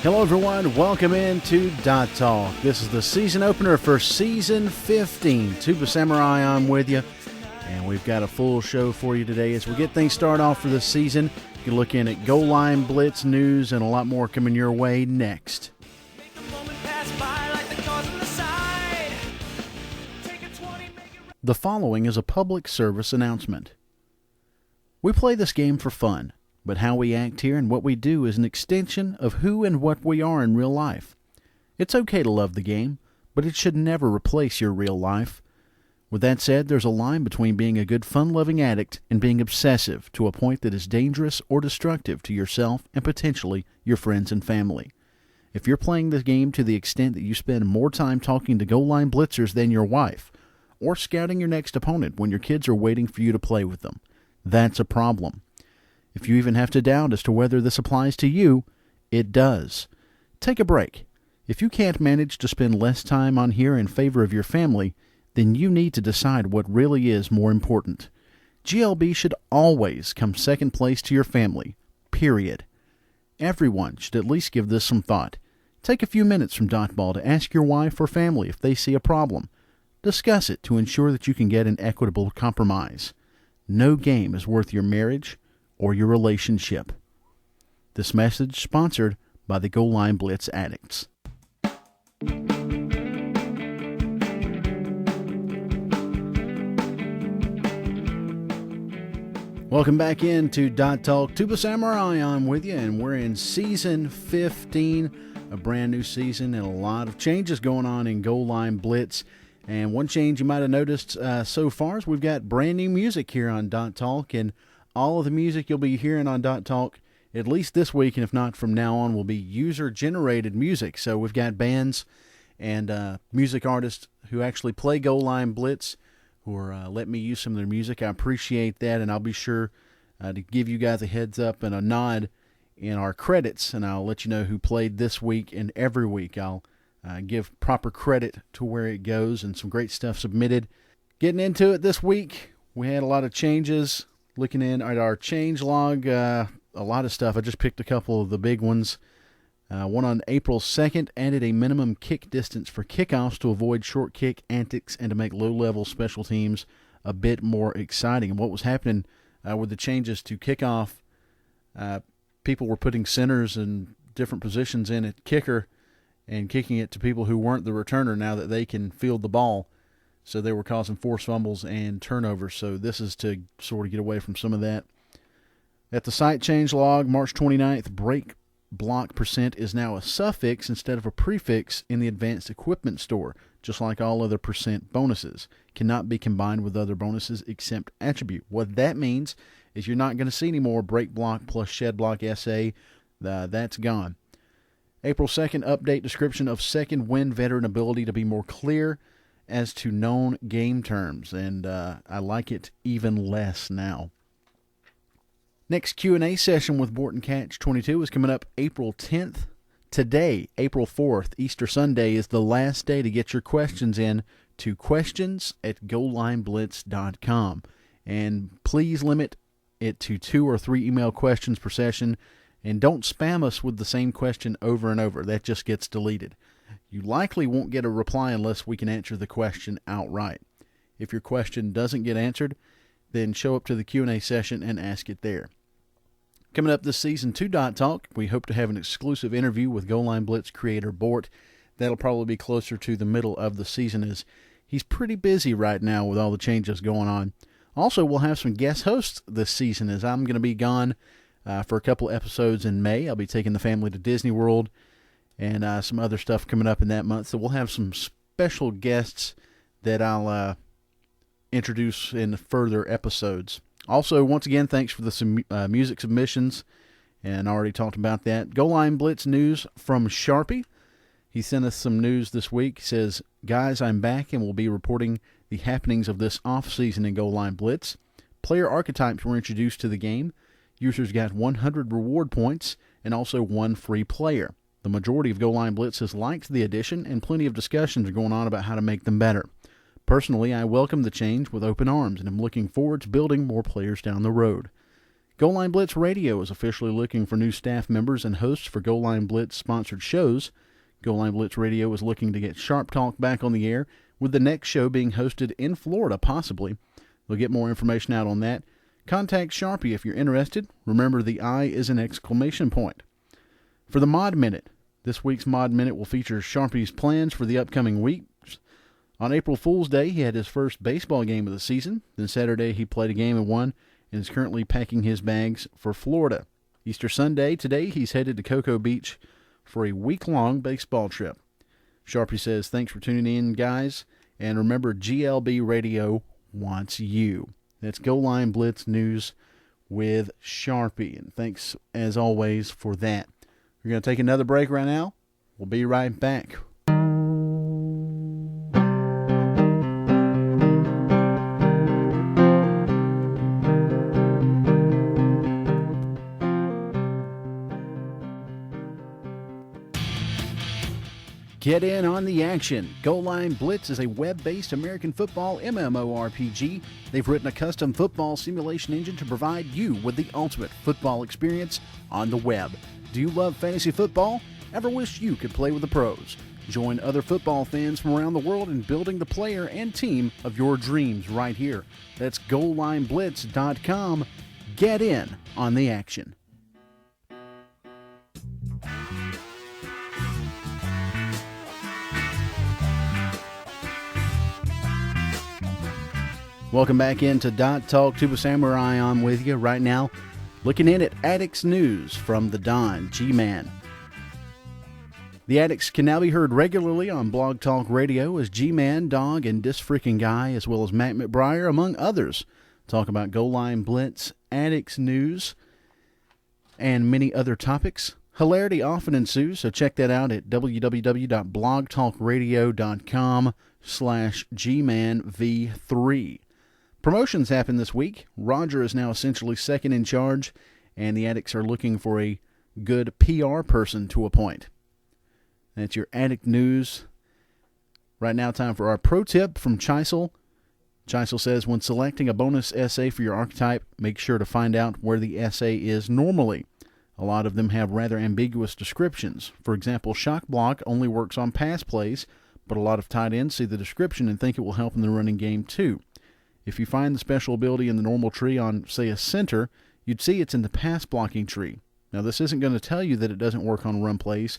Hello everyone, welcome into Dot Talk. This is the season opener for season 15. Tuba Samurai, I'm with you, and we've got a full show for you today as we get things started off for the season. You can look in at Goal Line Blitz news and a lot more coming your way next. The following is a public service announcement. We play this game for fun, but how we act here and what we do is an extension of who and what we are in real life. It's okay to love the game, but it should never replace your real life. With that said, there's a line between being a good fun-loving addict and being obsessive to a point that is dangerous or destructive to yourself and potentially your friends and family. If you're playing the game to the extent that you spend more time talking to goal line blitzers than your wife, or scouting your next opponent when your kids are waiting for you to play with them, that's a problem. If you even have to doubt as to whether this applies to you, it does. Take a break. If you can't manage to spend less time on here in favor of your family, then you need to decide what really is more important. GLB should always come second place to your family, period. Everyone should at least give this some thought. Take a few minutes from Dotball to ask your wife or family if they see a problem. Discuss it to ensure that you can get an equitable compromise. No game is worth your marriage or your relationship. This message sponsored by the Goal Line Blitz Addicts. Welcome back into Dot Talk. Tuba Samurai, I'm with you, and we're in season 15, a brand new season, and a lot of changes going on in Goal Line Blitz. And one change you might have noticed so far is we've got brand new music here on Dot Talk, and all of the music you'll be hearing on Dot Talk, at least this week, and if not from now on, will be user-generated music. So we've got bands and music artists who actually play Goal Line Blitz who are letting me use some of their music. I appreciate that, and I'll be sure to give you guys a heads up and a nod in our credits, and I'll let you know who played this week and every week. I'll give proper credit to where it goes, and some great stuff submitted. Getting into it this week, we had a lot of changes. Looking in at our change log, a lot of stuff. I just picked a couple of the big ones. One on April 2nd added a minimum kick distance for kickoffs to avoid short kick antics and to make low-level special teams a bit more exciting. And what was happening with the changes to kickoff, people were putting centers in different positions in at kicker and kicking it to people who weren't the returner now that they can field the ball. So they were causing forced fumbles and turnovers. So this is to sort of get away from some of that. At the site change log, March 29th, break block percent is now a suffix instead of a prefix in the advanced equipment store, just like all other percent bonuses. Cannot be combined with other bonuses except attribute. What that means is you're not going to see any more break block plus shed block SA. That's gone. April 2nd, update description of second wind veteran ability to be more clear as to known game terms, and I like it even less now. Next Q&A session with Borton Catch 22 is coming up April 10th. Today, April 4th, Easter Sunday, is the last day to get your questions in to questions@goallineblitz.com. And please limit it to 2 or 3 email questions per session, and don't spam us with the same question over and over. That just gets deleted. You likely won't get a reply unless we can answer the question outright. If your question doesn't get answered, then show up to the Q&A session and ask it there. Coming up this season to Dot Talk, we hope to have an exclusive interview with Goal Line Blitz creator Bort. That'll probably be closer to the middle of the season, as he's pretty busy right now with all the changes going on. Also, we'll have some guest hosts this season, as I'm going to be gone for a couple episodes in May. I'll be taking the family to Disney World and some other stuff coming up in that month. So we'll have some special guests that I'll introduce in further episodes. Also, once again, thanks for the music submissions, and I already talked about that. Goal Line Blitz news from Sharpie. He sent us some news this week. He says, guys, I'm back and will be reporting the happenings of this off-season in Goal Line Blitz. Player archetypes were introduced to the game. Users got 100 reward points and also 1 free player. The majority of Goal Line Blitz has liked the addition, and plenty of discussions are going on about how to make them better. Personally, I welcome the change with open arms, and am looking forward to building more players down the road. Goal Line Blitz Radio is officially looking for new staff members and hosts for Goal Line Blitz sponsored shows. Goal Line Blitz Radio is looking to get Sharp Talk back on the air, with the next show being hosted in Florida, possibly. We'll get more information out on that. Contact Sharpie if you're interested. Remember, the I is an exclamation point. For the Mod Minute, this week's Mod Minute will feature Sharpie's plans for the upcoming weeks. On April Fool's Day, he had his first baseball game of the season. Then Saturday, he played a game and won, and is currently packing his bags for Florida. Easter Sunday, today, he's headed to Cocoa Beach for a week-long baseball trip. Sharpie says, thanks for tuning in, guys, and remember, GLB Radio wants you. That's Goal Line Blitz News with Sharpie, and thanks, as always, for that. We're going to take another break right now. We'll be right back. Get in on the action. Goal Line Blitz is a web-based American football MMORPG. They've written a custom football simulation engine to provide you with the ultimate football experience on the web. Do you love fantasy football? Ever wish you could play with the pros? Join other football fans from around the world in building the player and team of your dreams right here. That's GoalLineBlitz.com. Get in on the action. Welcome back into Dot Talk. Tuba Samurai on with you right now. Looking in at Addicts News from the Don, G-Man. The Addicts can now be heard regularly on Blog Talk Radio as G-Man, Dog, and Dis Freaking Guy, as well as Matt McBriar, among others, talk about Goal Line Blitz, Addicts News, and many other topics. Hilarity often ensues, so check that out at www.blogtalkradio.com/GmanV3. Promotions happen this week. Roger is now essentially second in charge, and the Addicts are looking for a good PR person to appoint. That's your Addict News. Right now, time for our pro tip from Chisel. Chisel says, when selecting a bonus essay for your archetype, make sure to find out where the essay is normally. A lot of them have rather ambiguous descriptions. For example, Shock Block only works on pass plays, but a lot of tight ends see the description and think it will help in the running game too. If you find the special ability in the normal tree on, say, a center, you'd see it's in the pass blocking tree. Now, this isn't going to tell you that it doesn't work on run plays,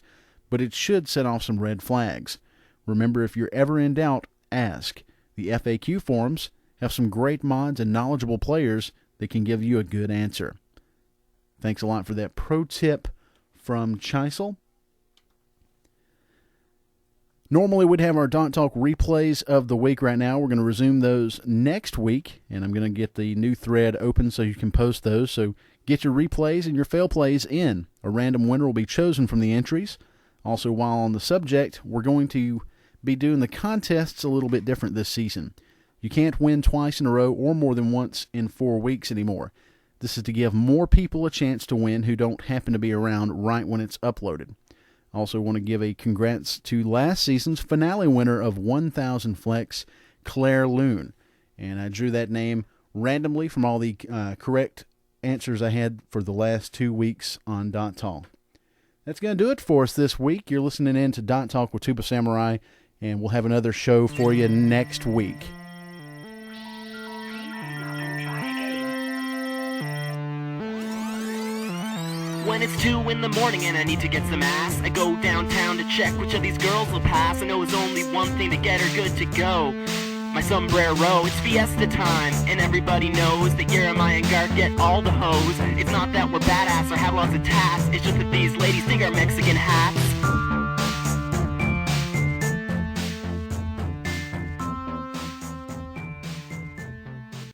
but it should set off some red flags. Remember, if you're ever in doubt, ask. The FAQ forums have some great mods and knowledgeable players that can give you a good answer. Thanks a lot for that pro tip from Chisel. Normally, we'd have our Dot Talk replays of the week right now. We're going to resume those next week, and I'm going to get the new thread open so you can post those. So get your replays and your fail plays in. A random winner will be chosen from the entries. Also, while on the subject, we're going to be doing the contests a little bit different this season. You can't win twice in a row or more than once in 4 weeks anymore. This is to give more people a chance to win who don't happen to be around right when it's uploaded. I also want to give a congrats to last season's finale winner of 1,000 Flex, Claire Loon. And I drew that name randomly from all the correct answers I had for the last 2 weeks on Dot Talk. That's going to do it for us this week. You're listening in to Dot Talk with Tuba Samurai, and we'll have another show for you next week. When it's 2 in the morning and I need to get some ass, I go downtown to check which of these girls will pass. I know there's only one thing to get her good to go. My sombrero, it's fiesta time, and everybody knows that Jeremiah and Garth get all the hoes. It's not that we're badass or have lots of tats, it's just that these ladies think our Mexican hats